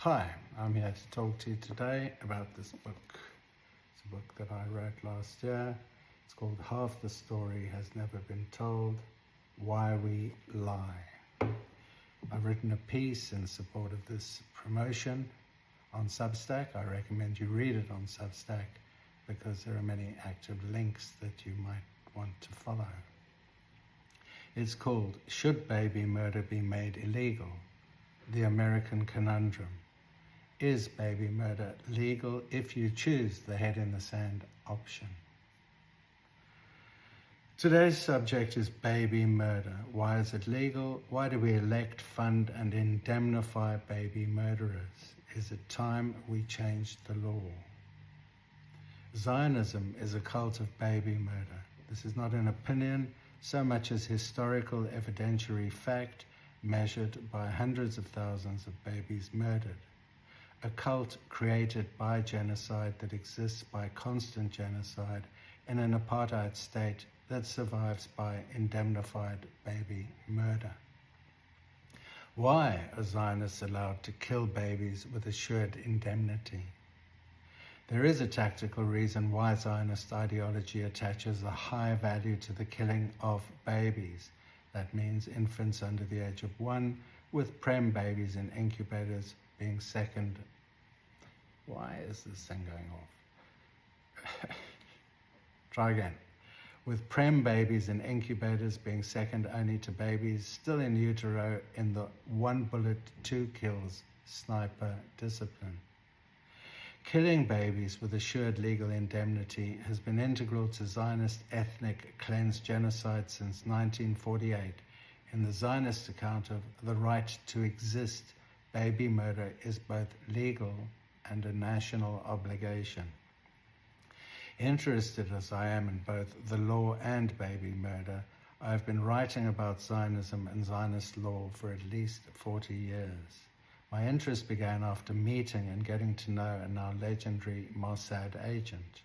Hi, I'm here to talk to you today about this book. It's a book that I wrote last year. It's called Half the Story Has Never Been Told, Why We Lie. I've written a piece in support of this promotion on Substack. I recommend you read it on Substack because there are many active links that you might want to follow. It's called Should Baby Murder Be Made Illegal? The American Conundrum. Is baby murder legal if you choose the head in the sand option? Today's subject is baby murder. Why is it legal? Why do we elect, fund, and indemnify baby murderers? Is it time we changed the law? Zionism is a cult of baby murder. This is not an opinion so much as historical evidentiary fact measured by hundreds of thousands of babies murdered. A cult created by genocide that exists by constant genocide in an apartheid state that survives by indemnified baby murder. Why are Zionists allowed to kill babies with assured indemnity? There is a tactical reason why Zionist ideology attaches a high value to the killing of babies. That means infants under the age of 1, with prem babies in incubators being second. Why is this thing going off? Try again. With prem babies in incubators being second only to babies still in utero in the 1 bullet 2 kills sniper discipline. Killing babies with assured legal indemnity has been integral to Zionist ethnic cleanse genocide since 1948. In the Zionist account of the right to exist, baby murder is both legal and a national obligation. Interested as I am in both the law and baby murder, I have been writing about Zionism and Zionist law for at least 40 years. My interest began after meeting and getting to know a now legendary Mossad agent,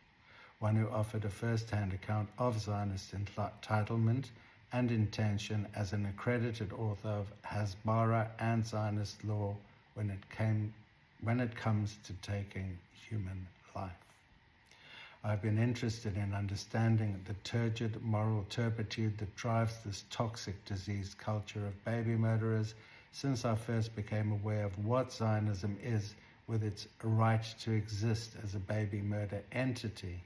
one who offered a first-hand account of Zionist entitlement and intention as an accredited author of Hasbara and Zionist law when it comes to taking human life. I've been interested in understanding the turgid moral turpitude that drives this toxic diseased culture of baby murderers since I first became aware of what Zionism is with its right to exist as a baby murder entity.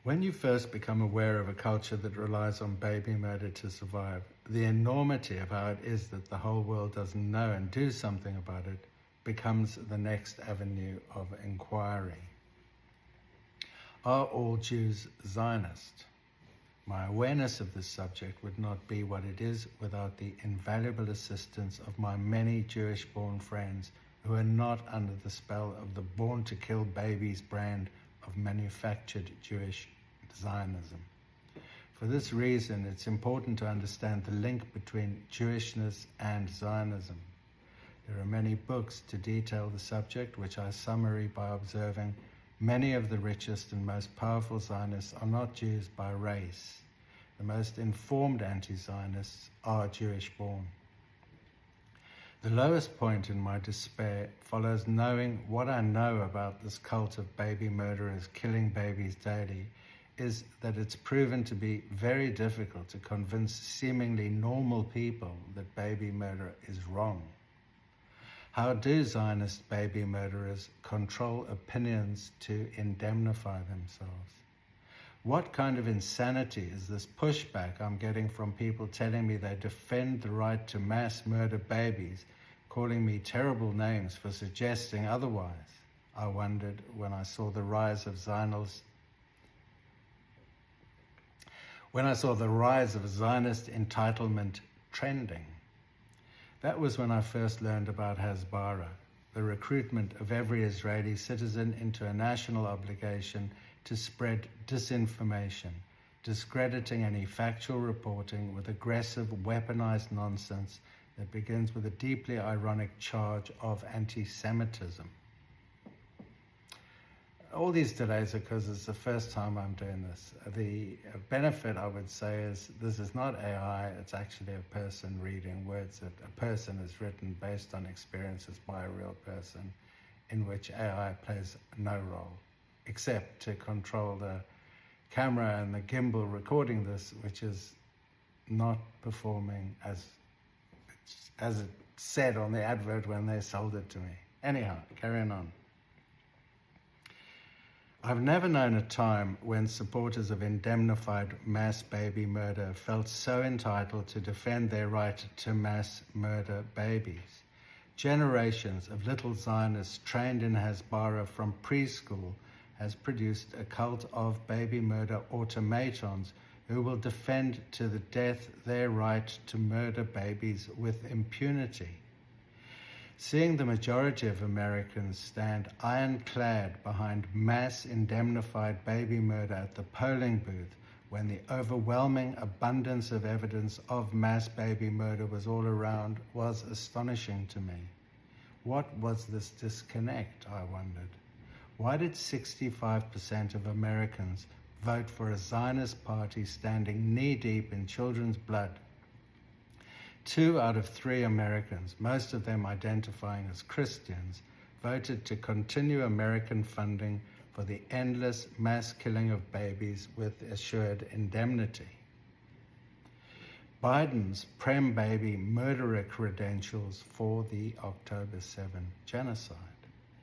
When you first become aware of a culture that relies on baby murder to survive, the enormity of how it is that the whole world doesn't know and do something about it becomes the next avenue of inquiry. Are all Jews Zionist? My awareness of this subject would not be what it is without the invaluable assistance of my many Jewish-born friends who are not under the spell of the born-to-kill babies brand of manufactured Jewish Zionism. For this reason, it's important to understand the link between Jewishness and Zionism. There are many books to detail the subject, which I summary by observing many of the richest and most powerful Zionists are not Jews by race. The most informed anti-Zionists are Jewish-born. The lowest point in my despair follows knowing what I know about this cult of baby murderers killing babies daily is that it's proven to be very difficult to convince seemingly normal people that baby murder is wrong. How do Zionist baby murderers control opinions to indemnify themselves? What kind of insanity is this pushback I'm getting from people telling me they defend the right to mass murder babies, calling me terrible names for suggesting otherwise? I wondered when I saw the rise of Zionist entitlement trending. That was when I first learned about Hasbara, the recruitment of every Israeli citizen into a national obligation to spread disinformation, discrediting any factual reporting with aggressive, weaponized nonsense that begins with a deeply ironic charge of anti-Semitism. all these delays are because it's the first time I'm doing this. The benefit, I would say, is this is not AI, it's actually a person reading words that a person has written based on experiences by a real person, in which AI plays no role, except to control the camera and the gimbal recording this, which is not performing as it said on the advert when they sold it to me. Anyhow, carrying on. I've never known a time when supporters of indemnified mass baby murder felt so entitled to defend their right to mass murder babies. Generations of little Zionists trained in Hasbara from preschool has produced a cult of baby murder automatons who will defend to the death their right to murder babies with impunity. Seeing the majority of Americans stand ironclad behind mass indemnified baby murder at the polling booth when the overwhelming abundance of evidence of mass baby murder was all around was astonishing to me. What was this disconnect, I wondered? Why did 65% of Americans vote for a Zionist party standing knee-deep in children's blood? 2 out of 3 Americans, most of them identifying as Christians, voted to continue American funding for the endless mass killing of babies with assured indemnity. Biden's Prem baby murderer credentials for the October 7 genocide.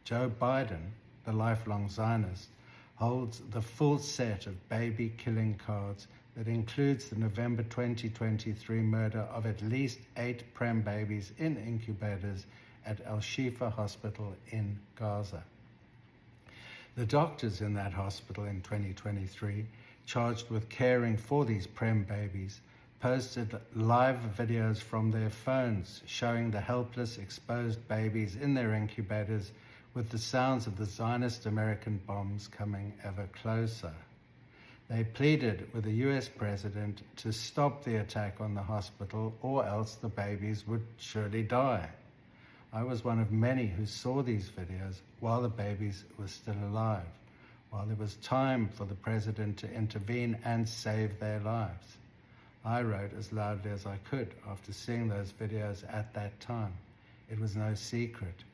Joe Biden, the lifelong Zionist, holds the full set of baby killing cards that includes the November 2023 murder of at least 8 Prem babies in incubators at Al-Shifa Hospital in Gaza. The doctors in that hospital in 2023, charged with caring for these Prem babies, posted live videos from their phones showing the helpless, exposed babies in their incubators with the sounds of the Zionist American bombs coming ever closer. They pleaded with the US president to stop the attack on the hospital or else the babies would surely die. I was one of many who saw these videos while the babies were still alive, while there was time for the president to intervene and save their lives. I wrote as loudly as I could after seeing those videos at that time. It was no secret.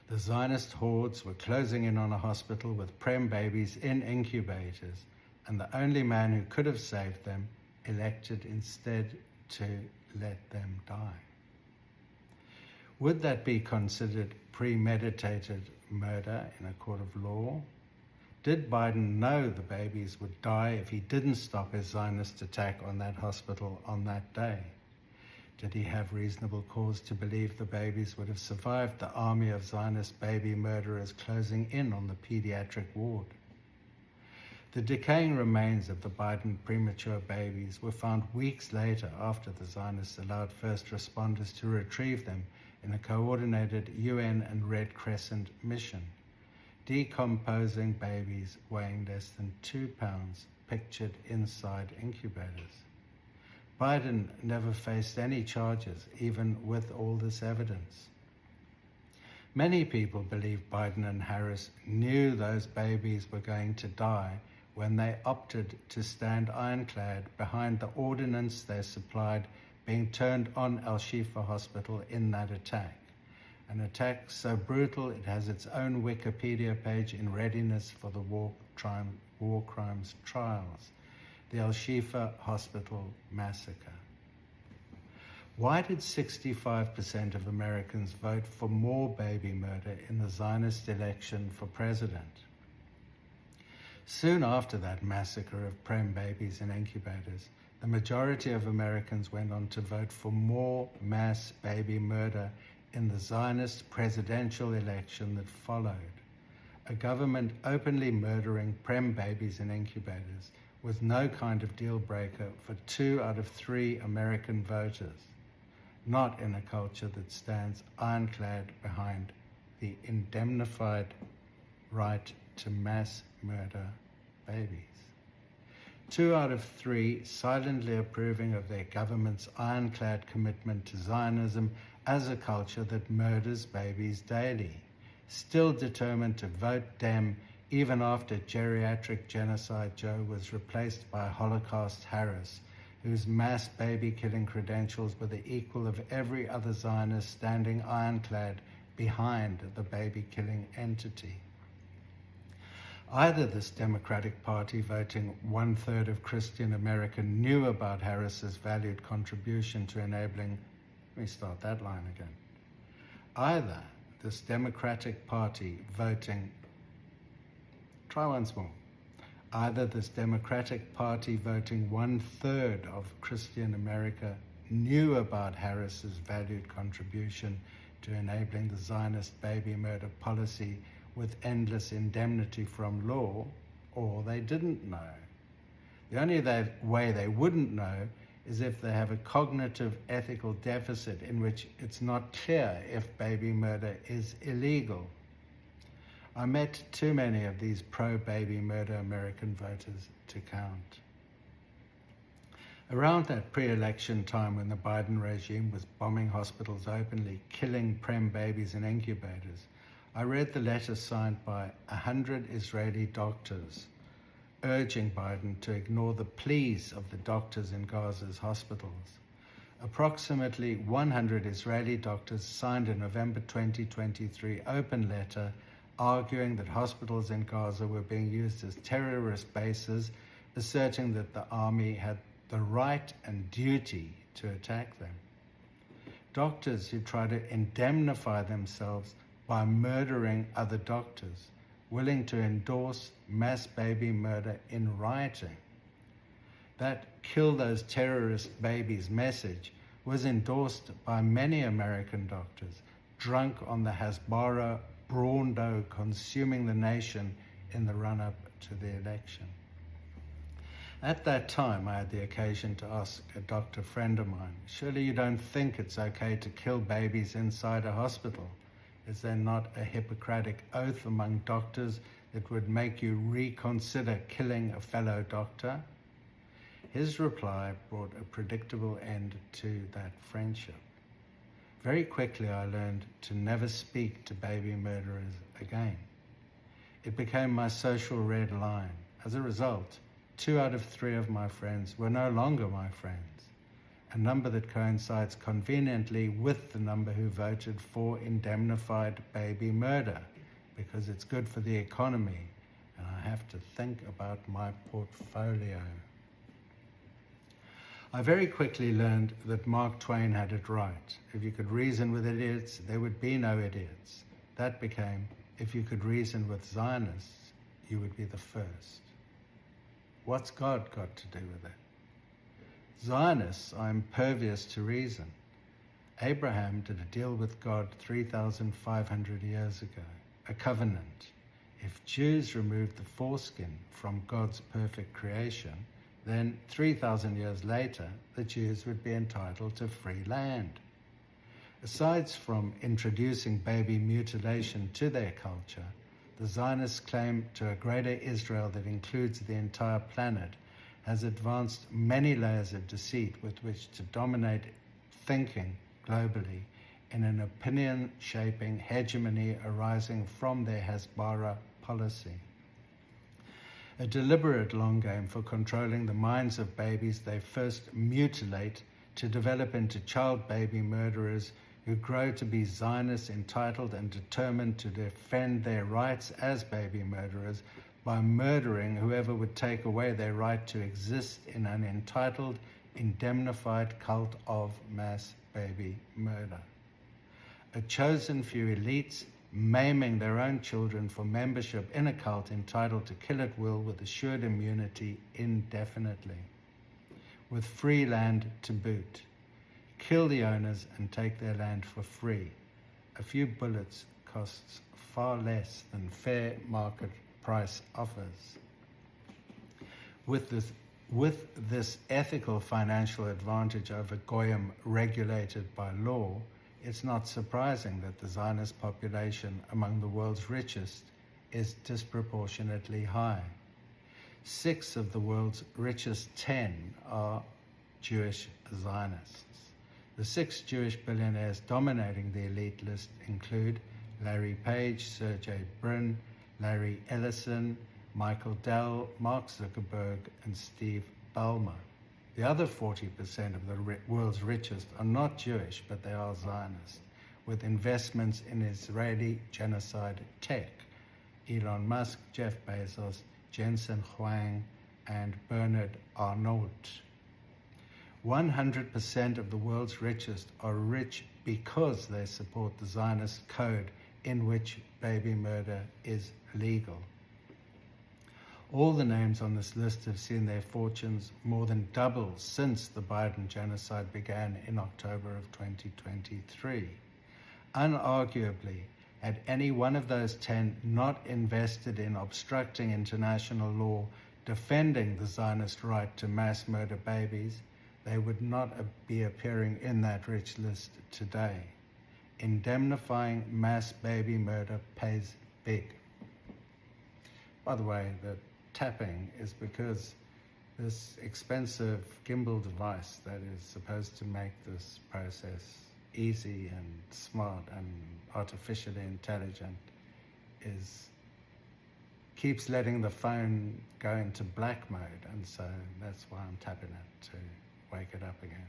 The Zionist hordes were closing in on a hospital with Prem babies in incubators, and the only man who could have saved them elected instead to let them die. Would that be considered premeditated murder in a court of law? Did Biden know the babies would die if he didn't stop his Zionist attack on that hospital on that day? Did he have reasonable cause to believe the babies would have survived the army of Zionist baby murderers closing in on the pediatric ward? The decaying remains of the Biden premature babies were found weeks later after the Zionists allowed first responders to retrieve them in a coordinated UN and Red Crescent mission. Decomposing babies weighing less than 2 pounds pictured inside incubators. Biden never faced any charges, even with all this evidence. Many people believe Biden and Harris knew those babies were going to die when they opted to stand ironclad behind the ordnance they supplied being turned on Al-Shifa Hospital in that attack. An attack so brutal it has its own Wikipedia page in readiness for the war crimes trials. The Al-Shifa Hospital Massacre. Why did 65% of Americans vote for more baby murder in the Zionist election for president? Soon after that massacre of Prem babies in incubators, the majority of Americans went on to vote for more mass baby murder in the Zionist presidential election that followed. A government openly murdering Prem babies in incubators was no kind of deal breaker for 2 out of 3 American voters, not in a culture that stands ironclad behind the indemnified right to mass murder babies. 2 out of 3 silently approving of their government's ironclad commitment to Zionism as a culture that murders babies daily. still determined to vote Dem even after geriatric genocide Joe was replaced by Holocaust Harris, whose mass baby-killing credentials were the equal of every other Zionist standing ironclad behind the baby-killing entity. Either this Democratic Party, voting 1/3 of Christian America, knew about Harris's valued contribution to enabling, let me start that line again. Either this Democratic Party voting, try once more. Either this Democratic Party voting 1/3 of Christian America knew about Harris's valued contribution to enabling the Zionist baby murder policy with endless indemnity from law, or they didn't know. The only way they wouldn't know is if they have a cognitive ethical deficit in which it's not clear if baby murder is illegal. I met too many of these pro-baby murder American voters to count. Around that pre-election time when the Biden regime was bombing hospitals openly, killing prem babies in incubators, I read the letter signed by 100 Israeli doctors urging Biden to ignore the pleas of the doctors in Gaza's hospitals. Approximately 100 Israeli doctors signed a November 2023 open letter arguing that hospitals in Gaza were being used as terrorist bases, asserting that the army had the right and duty to attack them. Doctors who try to indemnify themselves by murdering other doctors, willing to endorse mass baby murder in writing. That kill those terrorist babies message was endorsed by many American doctors, drunk on the Hasbara brawn dough consuming the nation in the run-up to the election. At that time, I had the occasion to ask a doctor friend of mine, surely you don't think it's okay to kill babies inside a hospital? Is there not a Hippocratic oath among doctors that would make you reconsider killing a fellow doctor? His reply brought a predictable end to that friendship. Very quickly, I learned to never speak to baby murderers again. It became my social red line. As a result, 2 out of 3 of my friends were no longer my friends, a number that coincides conveniently with the number who voted for indemnified baby murder, because it's good for the economy, and I have to think about my portfolio. I very quickly learned that Mark Twain had it right. If you could reason with idiots, there would be no idiots. That became, if you could reason with Zionists, you would be the first. What's God got to do with it? Zionists are impervious to reason. Abraham did a deal with God 3,500 years ago, a covenant. If Jews removed the foreskin from God's perfect creation, then 3,000 years later, the Jews would be entitled to free land. Aside from introducing baby mutilation to their culture, the Zionists' claim to a greater Israel that includes the entire planet has advanced many layers of deceit with which to dominate thinking globally in an opinion-shaping hegemony arising from their Hasbara policy. A deliberate long game for controlling the minds of babies they first mutilate to develop into child baby murderers who grow to be Zionists entitled and determined to defend their rights as baby murderers by murdering whoever would take away their right to exist in an entitled, indemnified cult of mass baby murder. A chosen few elites maiming their own children for membership in a cult entitled to kill at will with assured immunity indefinitely, with free land to boot. Kill the owners and take their land for free. A few bullets costs far less than fair market price offers. With this ethical financial advantage over Goyim regulated by law, it's not surprising that the Zionist population among the world's richest is disproportionately high. 6 of the world's richest 10 are Jewish Zionists. The 6 Jewish billionaires dominating the elite list include Larry Page, Sergey Brin, Larry Ellison, Michael Dell, Mark Zuckerberg, and Steve Ballmer. The other 40% of the world's richest are not Jewish, but they are Zionist, with investments in Israeli genocide tech. Elon Musk, Jeff Bezos, Jensen Huang, and Bernard Arnault. 100% of the world's richest are rich because they support the Zionist code in which baby murder is legal. All the names on this list have seen their fortunes more than double since the Biden genocide began in October of 2023. Unarguably, had any one of those 10 not invested in obstructing international law, defending the Zionist right to mass murder babies, they would not be appearing in that rich list today. Indemnifying mass baby murder pays big. By the way, the tapping is because this expensive gimbal device that is supposed to make this process easy and smart and artificially intelligent keeps letting the phone go into black mode, and so that's why I'm tapping it, to wake it up again,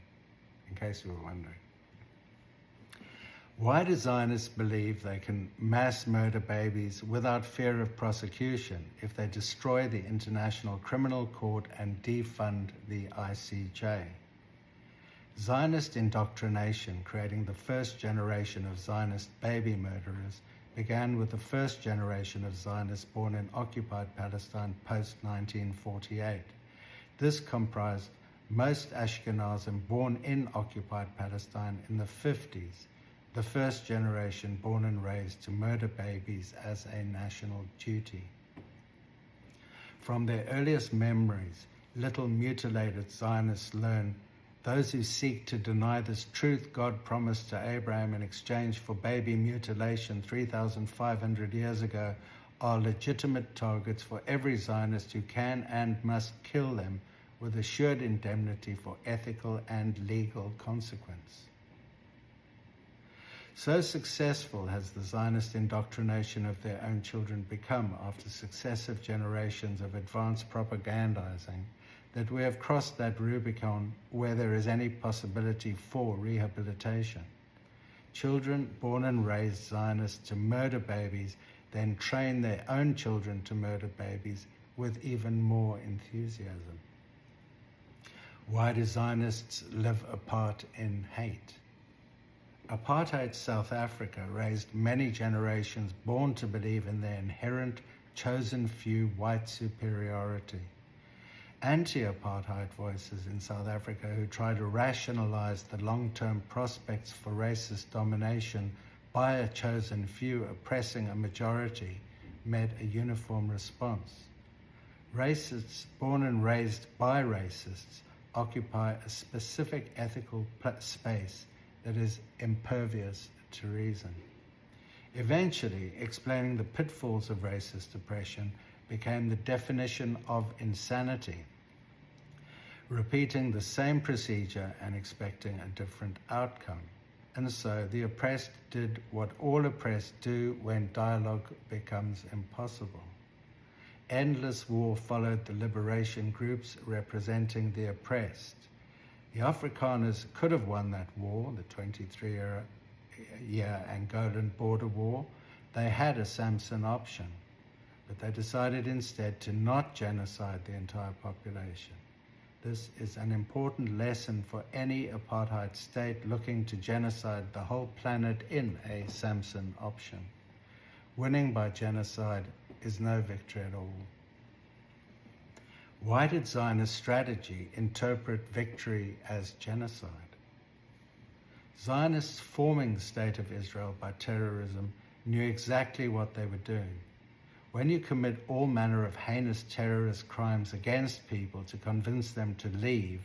in case you were wondering. Why do Zionists believe they can mass murder babies without fear of prosecution if they destroy the International Criminal Court and defund the ICJ? Zionist indoctrination, creating the first generation of Zionist baby murderers, began with the first generation of Zionists born in occupied Palestine post-1948. This comprised most Ashkenazim born in occupied Palestine in the 50s, the first generation born and raised to murder babies as a national duty. From their earliest memories, little mutilated Zionists learn those who seek to deny this truth God promised to Abraham in exchange for baby mutilation 3,500 years ago are legitimate targets for every Zionist who can and must kill them with assured indemnity for ethical and legal consequence. So successful has the Zionist indoctrination of their own children become after successive generations of advanced propagandizing that we have crossed that Rubicon where there is any possibility for rehabilitation. Children born and raised Zionists to murder babies then train their own children to murder babies with even more enthusiasm. Why do Zionists live apart in hate? Apartheid South Africa raised many generations born to believe in their inherent chosen few white superiority. Anti-apartheid voices in South Africa who try to rationalize the long-term prospects for racist domination by a chosen few oppressing a majority met a uniform response. Racists born and raised by racists occupy a specific ethical space that is impervious to reason. Eventually, explaining the pitfalls of racist oppression became the definition of insanity, repeating the same procedure and expecting a different outcome. And so the oppressed did what all oppressed do when dialogue becomes impossible. Endless war followed the liberation groups representing the oppressed. The Afrikaners could have won that war, the 23-year Angolan border war. They had a Samson option, but they decided instead to not genocide the entire population. This is an important lesson for any apartheid state looking to genocide the whole planet in a Samson option. Winning by genocide is no victory at all. Why did Zionist strategy interpret victory as genocide? Zionists forming the State of Israel by terrorism knew exactly what they were doing. When you commit all manner of heinous terrorist crimes against people to convince them to leave,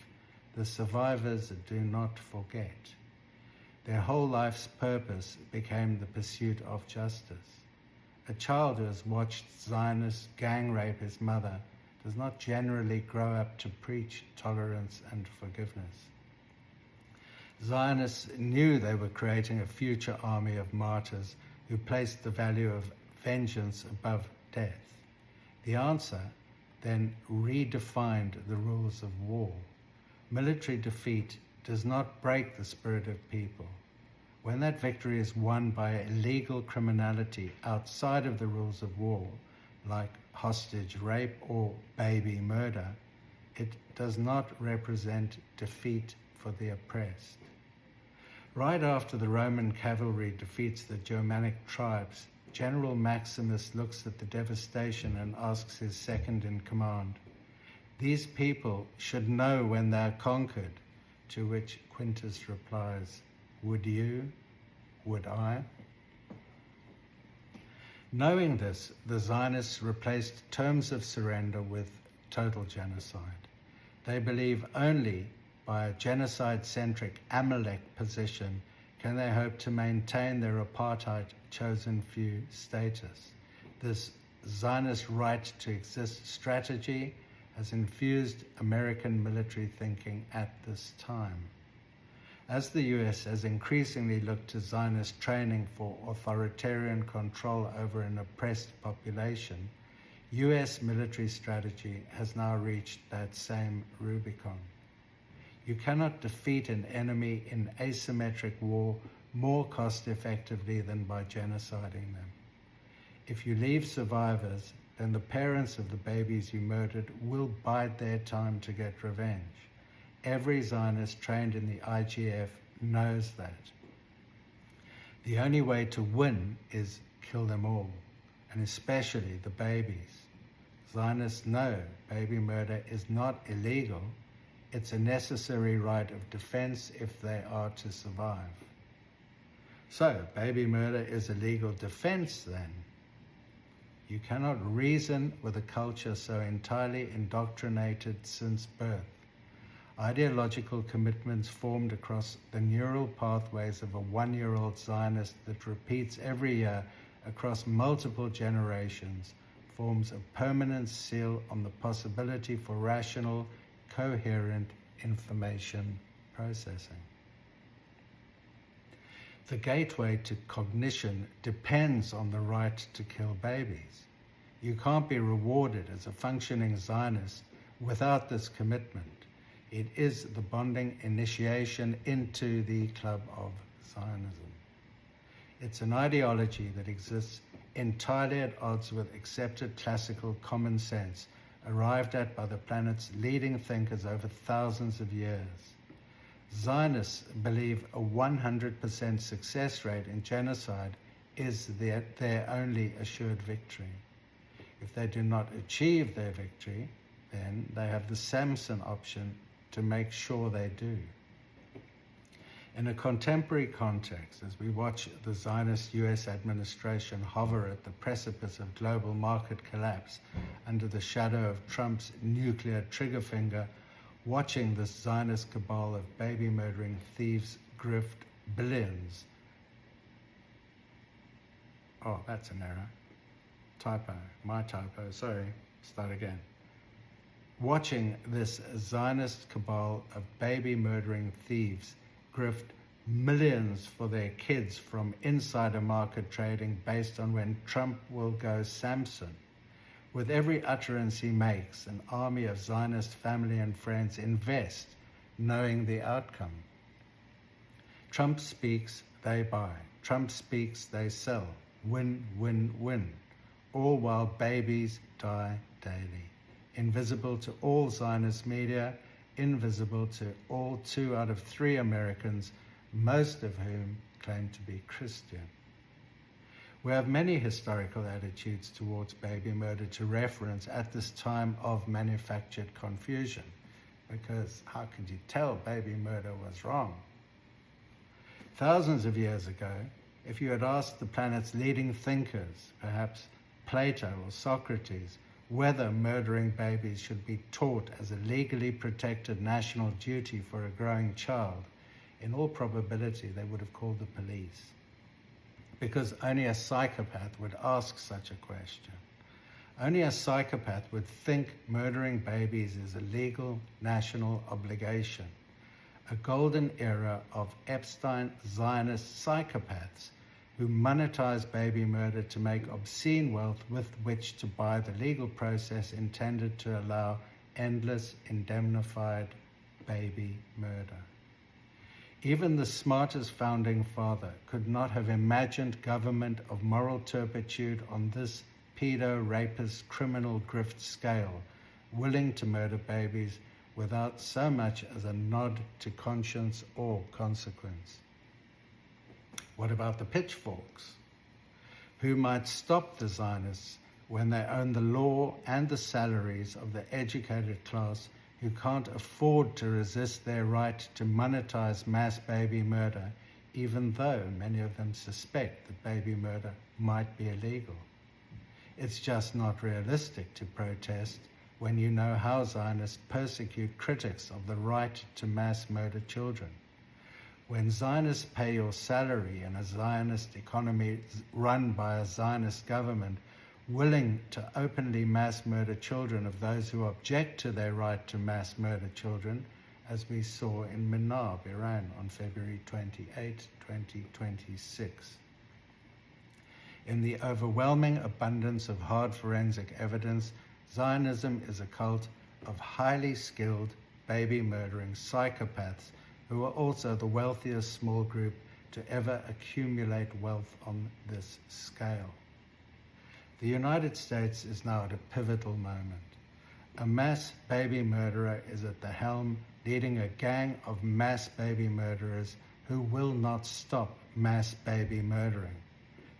the survivors do not forget. Their whole life's purpose became the pursuit of justice. A child who has watched Zionists gang rape his mother does not generally grow up to preach tolerance and forgiveness. Zionists knew they were creating a future army of martyrs who placed the value of vengeance above death. The answer then redefined the rules of war. Military defeat does not break the spirit of people. When that victory is won by illegal criminality outside of the rules of war, like hostage rape or baby murder, it does not represent defeat for the oppressed. Right after the Roman cavalry defeats the Germanic tribes, General Maximus looks at the devastation and asks his second in command, "These people should know when they are conquered," to which Quintus replies, "Would you? Would I?" Knowing this, the Zionists replaced terms of surrender with total genocide. They believe only by a genocide-centric Amalek position can they hope to maintain their apartheid chosen few status. This Zionist right to exist strategy has infused American military thinking at this time. As the US has increasingly looked to Zionist training for authoritarian control over an oppressed population, US military strategy has now reached that same Rubicon. You cannot defeat an enemy in asymmetric war more cost-effectively than by genociding them. If you leave survivors, then the parents of the babies you murdered will bide their time to get revenge. Every Zionist trained in the IGF knows that. The only way to win is kill them all, and especially the babies. Zionists know baby murder is not illegal. It's a necessary right of defense if they are to survive. So, baby murder is a legal defense then. You cannot reason with a culture so entirely indoctrinated since birth. Ideological commitments formed across the neural pathways of a one-year-old Zionist that repeats every year across multiple generations forms a permanent seal on the possibility for rational, coherent information processing. The gateway to cognition depends on the right to kill babies. You can't be rewarded as a functioning Zionist without this commitment. It is the bonding initiation into the club of Zionism. It's an ideology that exists entirely at odds with accepted classical common sense arrived at by the planet's leading thinkers over thousands of years. Zionists believe a 100% success rate in genocide is their only assured victory. If they do not achieve their victory, then they have the Samson option to make sure they do. In a contemporary context, as we watch the Zionist US administration hover at the precipice of global market collapse under the shadow of Trump's nuclear trigger finger, watching this Zionist cabal of baby-murdering thieves grift billions. Oh, that's an error. Typo, my typo, sorry, start again. Watching this Zionist cabal of baby-murdering thieves grift millions for their kids from insider market trading based on when Trump will go Samson. With every utterance he makes, an army of Zionist family and friends invest, knowing the outcome. Trump speaks, they buy. Trump speaks, they sell. Win, win, win. All while babies die daily. Invisible to all Zionist media, invisible to all 2 out of 3 Americans, most of whom claim to be Christian. We have many historical attitudes towards baby murder to reference at this time of manufactured confusion, because how could you tell baby murder was wrong? Thousands of years ago, if you had asked the planet's leading thinkers, perhaps Plato or Socrates, whether murdering babies should be taught as a legally protected national duty for a growing child, in all probability they would have called the police. Because only a psychopath would ask such a question. Only a psychopath would think murdering babies is a legal national obligation. A golden era of Epstein Zionist psychopaths who monetize baby murder to make obscene wealth with which to buy the legal process intended to allow endless indemnified baby murder. Even the smartest founding father could not have imagined government of moral turpitude on this pedo-rapist criminal grift scale, willing to murder babies without so much as a nod to conscience or consequence. What about the pitchforks? Who might stop the Zionists when they own the law and the salaries of the educated class who can't afford to resist their right to monetize mass baby murder, even though many of them suspect that baby murder might be illegal? It's just not realistic to protest when you know how Zionists persecute critics of the right to mass murder children. When Zionists pay your salary in a Zionist economy run by a Zionist government willing to openly mass murder children of those who object to their right to mass murder children, as we saw in Minab, Iran on February 28, 2026. In the overwhelming abundance of hard forensic evidence, Zionism is a cult of highly skilled baby-murdering psychopaths who are also the wealthiest small group to ever accumulate wealth on this scale. The United States is now at a pivotal moment. A mass baby murderer is at the helm, leading a gang of mass baby murderers who will not stop mass baby murdering.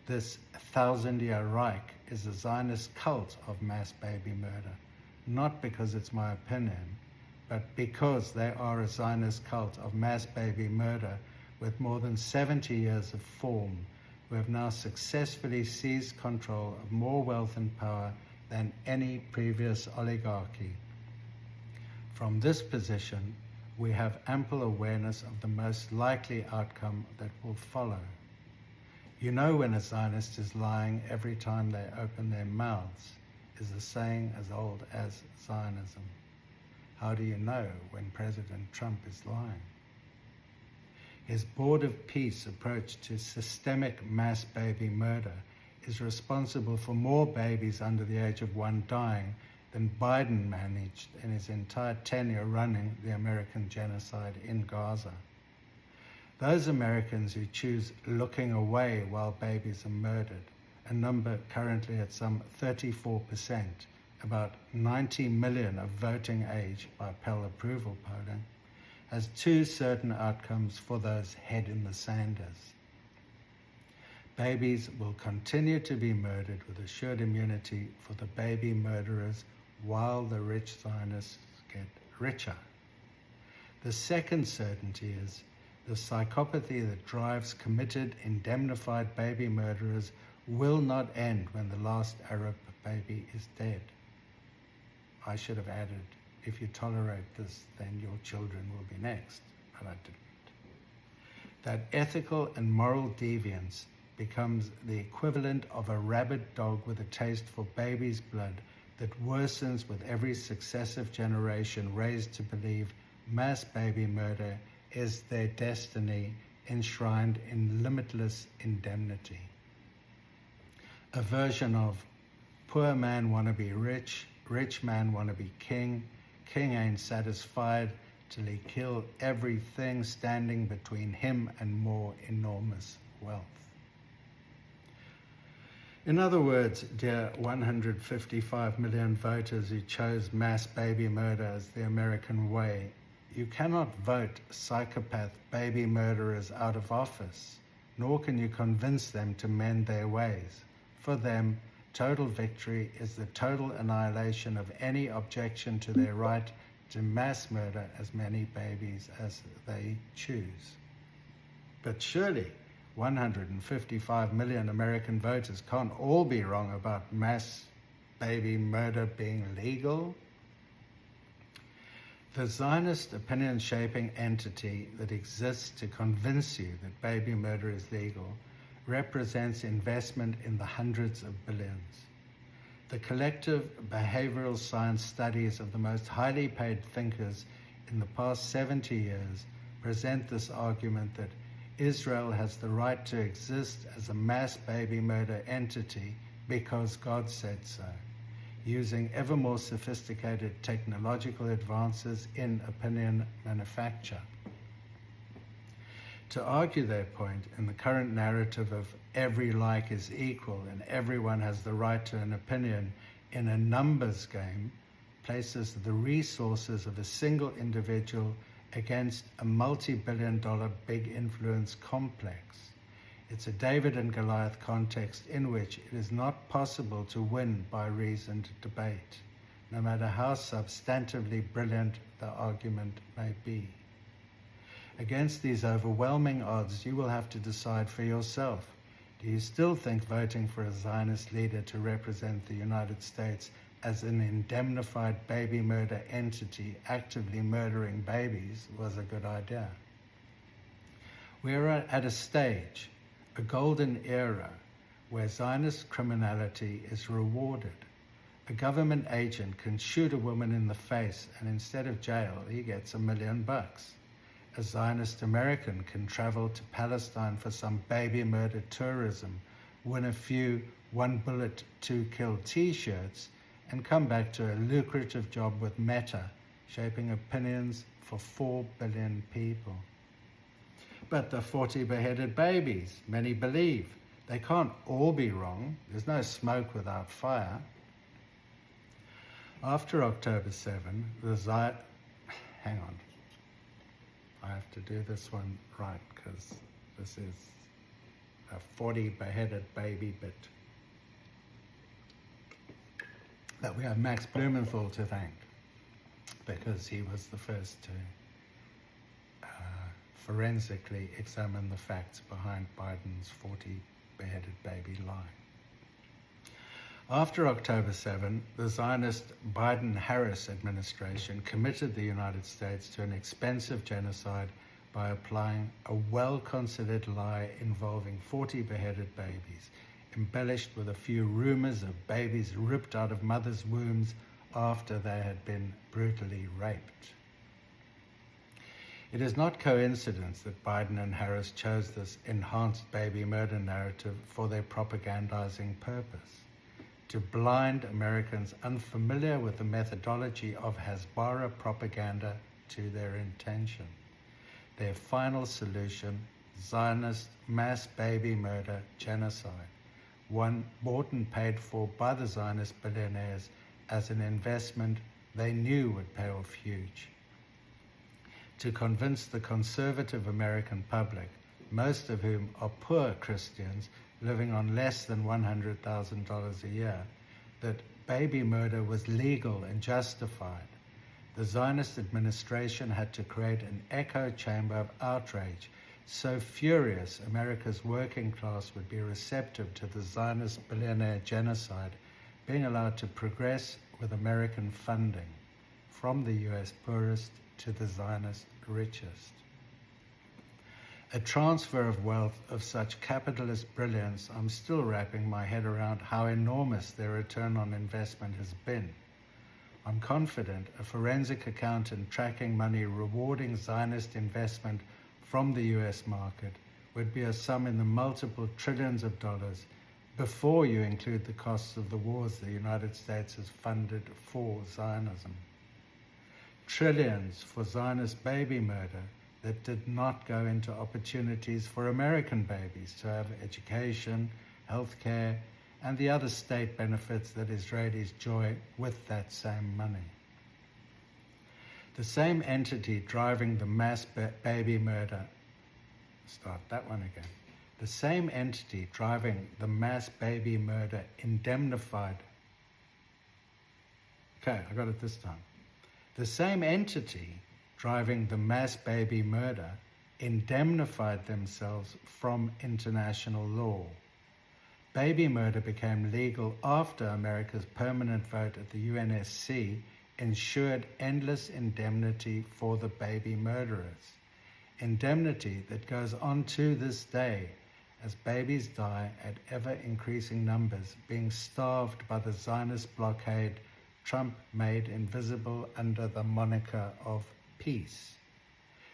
This 1,000-year Reich is a Zionist cult of mass baby murder, not because it's my opinion, but because they are a Zionist cult of mass baby murder with more than 70 years of form, who have now successfully seized control of more wealth and power than any previous oligarchy. From this position, we have ample awareness of the most likely outcome that will follow. You know when a Zionist is lying every time they open their mouths, is a saying as old as Zionism. How do you know when President Trump is lying? His Board of Peace approach to systemic mass baby murder is responsible for more babies under the age of 1 dying than Biden managed in his entire tenure running the American genocide in Gaza. Those Americans who choose looking away while babies are murdered, a number currently at some 34%, about 90 million of voting age by Pell approval polling, has 2 certain outcomes for those head in the sanders. Babies will continue to be murdered with assured immunity for the baby murderers while the rich Zionists get richer. The second certainty is the psychopathy that drives committed, indemnified baby murderers will not end when the last Arab baby is dead. I should have added, if you tolerate this, then your children will be next, but I didn't. That ethical and moral deviance becomes the equivalent of a rabid dog with a taste for baby's blood that worsens with every successive generation raised to believe mass baby murder is their destiny enshrined in limitless indemnity. A version of poor man wanna be rich, rich man wanna be king, king ain't satisfied till he kill everything standing between him and more enormous wealth. In other words, dear 155 million voters who chose mass baby murder as the American way, you cannot vote psychopath baby murderers out of office, nor can you convince them to mend their ways. For them, total victory is the total annihilation of any objection to their right to mass murder as many babies as they choose. But surely 155 million American voters can't all be wrong about mass baby murder being legal. The Zionist opinion-shaping entity that exists to convince you that baby murder is legal represents investment in the hundreds of billions. The collective behavioral science studies of the most highly paid thinkers in the past 70 years present this argument that Israel has the right to exist as a mass baby murder entity because God said so, using ever more sophisticated technological advances in opinion manufacture. To argue their point in the current narrative of every like is equal and everyone has the right to an opinion in a numbers game places the resources of a single individual against a multi-billion-dollar big influence complex. It's a David and Goliath context in which it is not possible to win by reasoned debate, no matter how substantively brilliant the argument may be. Against these overwhelming odds, you will have to decide for yourself. Do you still think voting for a Zionist leader to represent the United States as an indemnified baby murder entity actively murdering babies was a good idea? We are at a stage, a golden era, where Zionist criminality is rewarded. A government agent can shoot a woman in the face and instead of jail, he gets $1 million. A Zionist American can travel to Palestine for some baby murder tourism, win a few 1 bullet 2 kill t-shirts, and come back to a lucrative job with Meta, shaping opinions for 4 billion people. But the 40 beheaded babies, many believe. They can't all be wrong. There's no smoke without fire. After October 7, hang on. I have to do this one right because this is a 40 beheaded baby bit. That we have Max Blumenthal to thank because he was the first to forensically examine the facts behind Biden's 40 beheaded baby lie. After October 7, the Zionist Biden-Harris administration committed the United States to an expensive genocide by applying a well-considered lie involving 40 beheaded babies, embellished with a few rumors of babies ripped out of mothers' wombs after they had been brutally raped. It is not coincidence that Biden and Harris chose this enhanced baby murder narrative for their propagandizing purpose, to blind Americans unfamiliar with the methodology of Hasbara propaganda to their intention. Their final solution, Zionist mass baby murder genocide, one bought and paid for by the Zionist billionaires as an investment they knew would pay off huge. To convince the conservative American public, most of whom are poor Christians living on less than $100,000 a year, that baby murder was legal and justified, the Zionist administration had to create an echo chamber of outrage so furious America's working class would be receptive to the Zionist billionaire genocide being allowed to progress with American funding, from the US poorest to the Zionist richest. A transfer of wealth of such capitalist brilliance, I'm still wrapping my head around how enormous their return on investment has been. I'm confident a forensic accountant tracking money rewarding Zionist investment from the US market would be a sum in the multiple trillions of dollars before you include the costs of the wars the United States has funded for Zionism. Trillions for Zionist baby murder that did not go into opportunities for American babies to have education, healthcare, and the other state benefits that Israelis enjoy with that same money. The same entity driving the mass baby murder, start that one again. The same entity driving the mass baby murder indemnified, okay, I got it this time. The same entity driving the mass baby murder indemnified themselves from international law. Baby murder became legal after America's permanent vote at the UNSC ensured endless indemnity for the baby murderers. Indemnity that goes on to this day as babies die at ever-increasing numbers, being starved by the Zionist blockade Trump made invisible under the moniker of peace.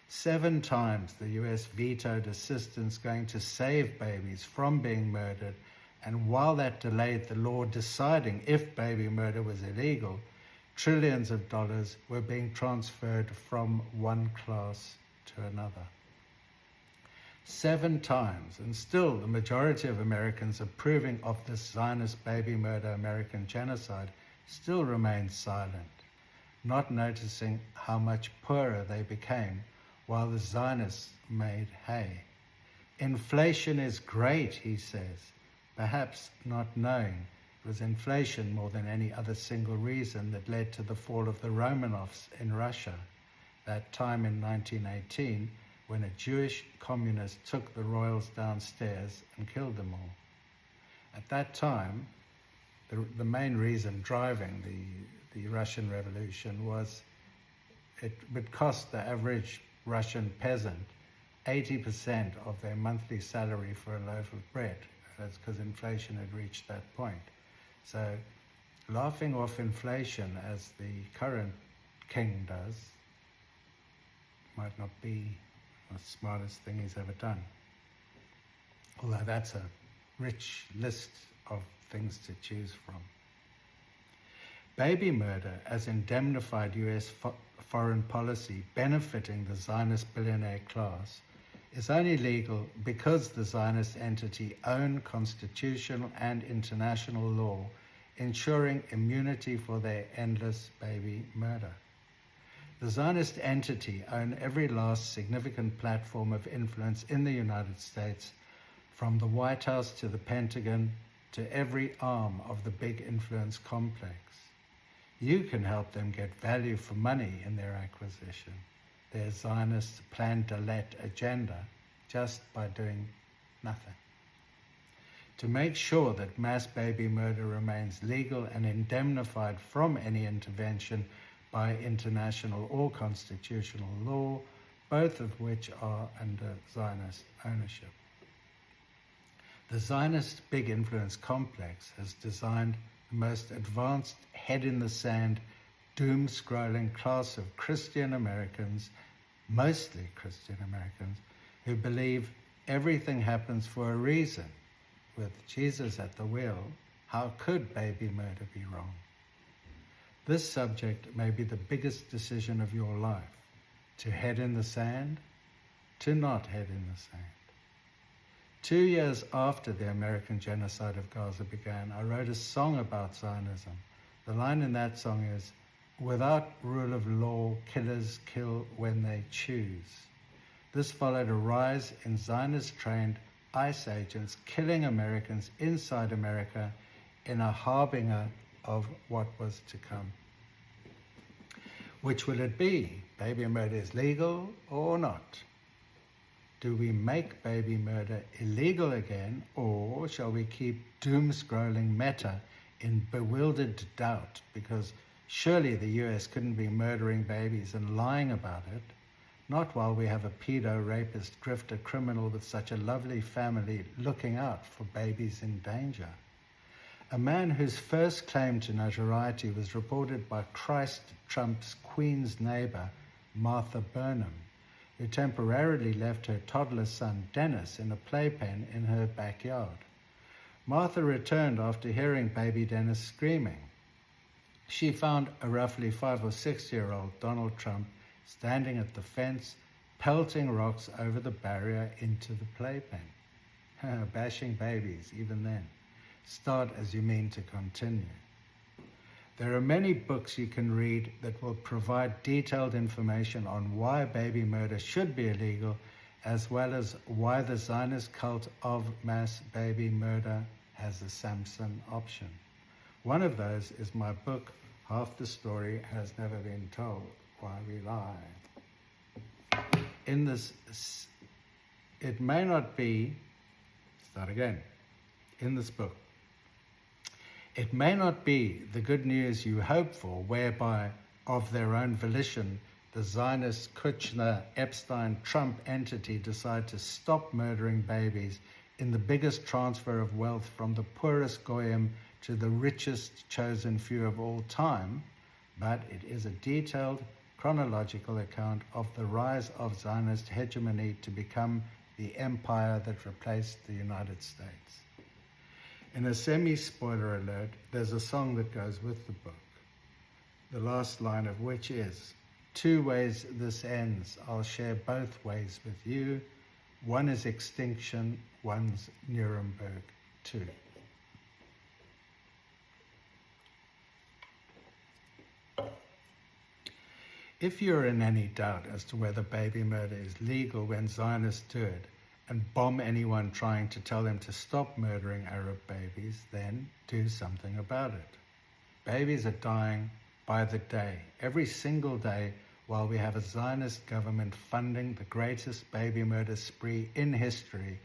7 times the US vetoed assistance going to save babies from being murdered, and while that delayed the law deciding if baby murder was illegal, trillions of dollars were being transferred from one class to another. 7 times, and still the majority of Americans approving of this Zionist baby murder American genocide still remained silent, not noticing how much poorer they became while the Zionists made hay. Inflation is great, he says, perhaps not knowing it was inflation more than any other single reason that led to the fall of the Romanovs in Russia, that time in 1918 when a Jewish communist took the royals downstairs and killed them all. At that time, the main reason driving the Russian Revolution was it would cost the average Russian peasant 80% of their monthly salary for a loaf of bread. That's because inflation had reached that point. So laughing off inflation as the current king does might not be the smartest thing he's ever done. Although that's a rich list of things to choose from. Baby murder as indemnified US foreign policy benefiting the Zionist billionaire class is only legal because the Zionist entity own constitutional and international law ensuring immunity for their endless baby murder. The Zionist entity own every last significant platform of influence in the United States, from the White House to the Pentagon to every arm of the big influence complex. You can help them get value for money in their acquisition, their Zionist plan-to-let agenda, just by doing nothing. To make sure that mass baby murder remains legal and indemnified from any intervention by international or constitutional law, both of which are under Zionist ownership. The Zionist big influence complex has designed the most advanced head-in-the-sand, doom-scrolling class of Christian Americans, mostly Christian Americans, who believe everything happens for a reason. With Jesus at the wheel, how could baby murder be wrong? This subject may be the biggest decision of your life, to head in the sand, to not head in the sand. 2 years after the American genocide of Gaza began, I wrote a song about Zionism. The line in that song is, "Without rule of law, killers kill when they choose." This followed a rise in Zionist-trained ICE agents killing Americans inside America in a harbinger of what was to come. Which will it be? Baby murder is legal or not? Do we make baby murder illegal again, or shall we keep doom-scrolling Meta in bewildered doubt because surely the US couldn't be murdering babies and lying about it? Not while we have a pedo, rapist, grifter, criminal with such a lovely family looking out for babies in danger. A man whose first claim to notoriety was reported by Christ Trump's Queen's neighbor, Martha Burnham, who temporarily left her toddler son Dennis in a playpen in her backyard. Martha returned after hearing baby Dennis screaming. She found a roughly 5 or 6-year-old Donald Trump standing at the fence, pelting rocks over the barrier into the playpen. Bashing babies, even then. Start as you mean to continue. There are many books you can read that will provide detailed information on why baby murder should be illegal, as well as why the Zionist cult of mass baby murder has a Samson option. One of those is my book, Half the Story Has Never Been Told, Why We Lie. In this, it may not be, in this book, it may not be the good news you hope for, whereby, of their own volition, the Zionist Kushner, Epstein, Trump entity decide to stop murdering babies in the biggest transfer of wealth from the poorest goyim to the richest chosen few of all time, but it is a detailed, chronological account of the rise of Zionist hegemony to become the empire that replaced the United States. In a semi-spoiler alert, there's a song that goes with the book, the last line of which is, "Two ways this ends, I'll share both ways with you. One is extinction, one's Nuremberg too." If you're in any doubt as to whether baby murder is legal when Zionists do it and bomb anyone trying to tell them to stop murdering Arab babies, then do something about it. Babies are dying by the day, every single day, while we have a Zionist government funding the greatest baby murder spree in history,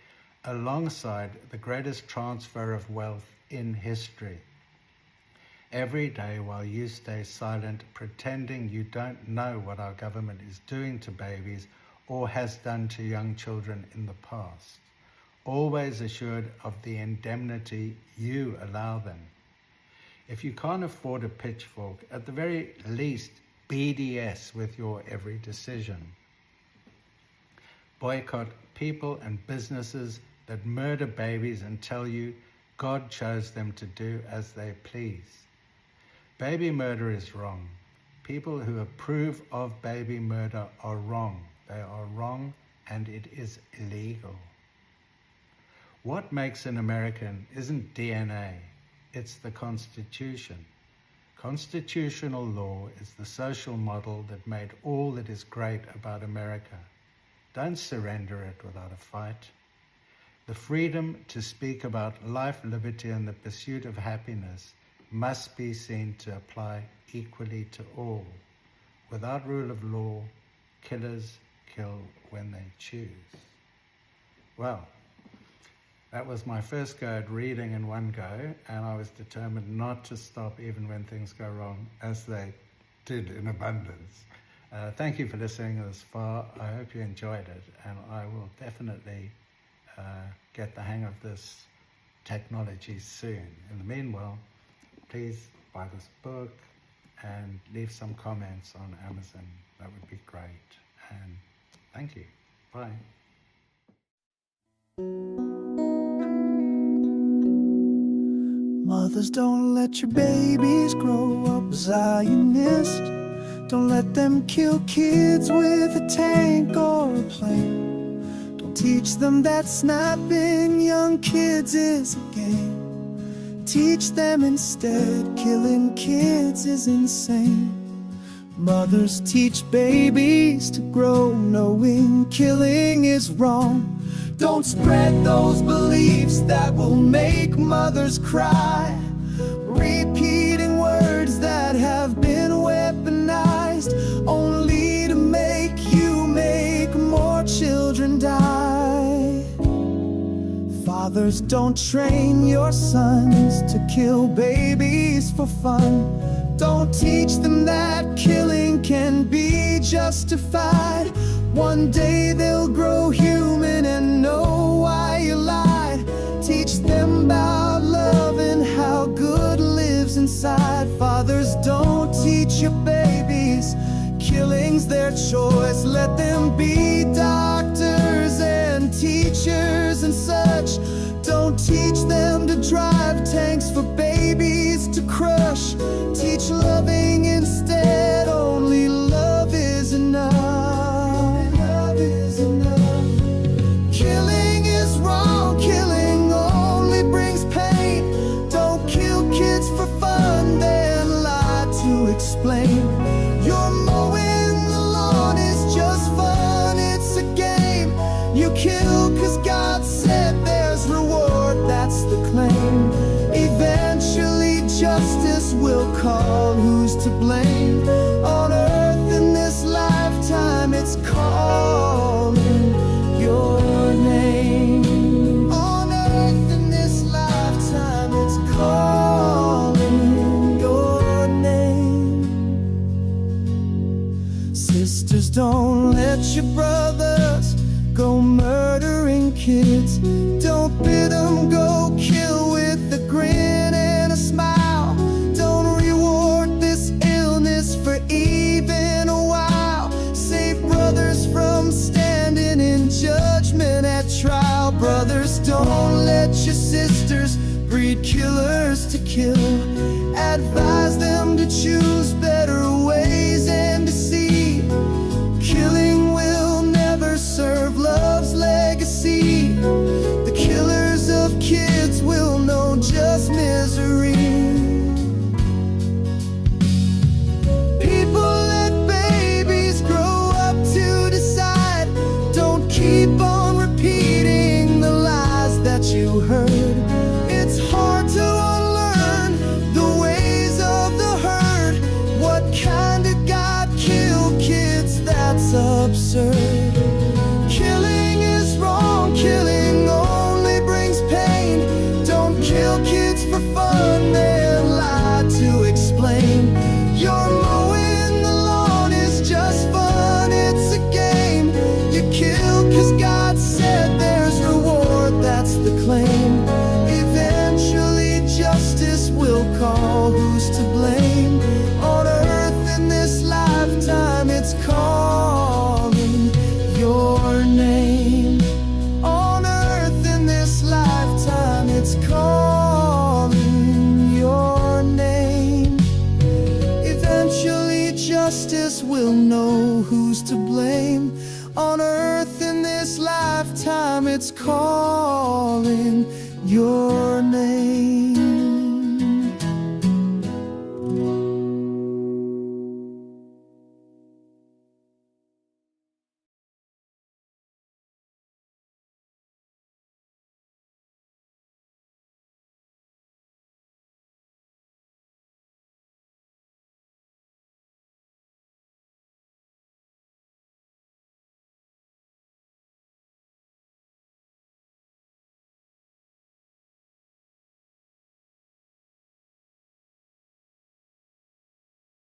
alongside the greatest transfer of wealth in history. Every day while you stay silent, pretending you don't know what our government is doing to babies or has done to young children in the past, always assured of the indemnity you allow them. If you can't afford a pitchfork, at the very least, BDS with your every decision. Boycott people and businesses that murder babies and tell you God chose them to do as they please. Baby murder is wrong. People who approve of baby murder are wrong. They are wrong and it is illegal. What makes an American isn't DNA, it's the Constitution. Constitutional law is the social model that made all that is great about America. Don't surrender it without a fight. The freedom to speak about life, liberty, and the pursuit of happiness must be seen to apply equally to all. Without rule of law, killers kill when they choose. Well, that was my first go at reading in one go, and I was determined not to stop even when things go wrong, as they did in abundance. Thank you for listening this far. I hope you enjoyed it, and I will definitely get the hang of this technology soon. In the meanwhile, please buy this book and leave some comments on Amazon. That would be great. And thank you. Bye. Mothers, don't let your babies grow up Zionist. Don't let them kill kids with a tank or a plane. Don't teach them that snapping young kids is a game. Teach them instead, killing kids is insane. Mothers, teach babies to grow knowing killing is wrong. Don't spread those beliefs that will make mothers cry, repeating words that have been weaponized only to make you make more children die. Fathers, don't train your sons to kill babies for fun. Don't teach them that killing can be justified. One day they'll grow human and know why you lied. Teach them about love and how good lives inside. Fathers, don't teach your babies killing's their choice. Let them be doctors and teachers and such. Don't teach them to drive tanks for babies to crush. Teach loving instead, only love is enough. Love is enough. Killing is wrong, killing only brings pain. Don't kill kids for fun, then lie to explain. You're mowing the lawn is just fun, it's a game. You kill cause God said there's reward, that's the claim. Eventually justice will call who's to blame. On earth in this lifetime it's calling your name. On earth in this lifetime it's calling your name. Sisters, don't let your brothers go murdering kids. Don't bid them go kill with a grin and a smile. Don't reward this illness for even a while. Don't let your sisters breed killers to kill. Advise them to choose better ways and to see killing will never serve love's legacy. The killers of kids will know just misery. People, let babies grow up to decide. Don't keep on repeating the lies that you heard. It's hard to unlearn the ways of the herd. What kind of God killed kids? That's absurd. Killing is wrong, killing only brings pain. Don't kill kids for fun, then lie to explain. You're mowing the lawn is just fun, it's a game. You kill 'cause God said there's reward, that's the claim. Eventually justice will call, who's to blame? On earth in this lifetime it's calling your name. On earth in this lifetime it's calling your name. Eventually justice will know who's to blame. On earth in this lifetime it's calling your name.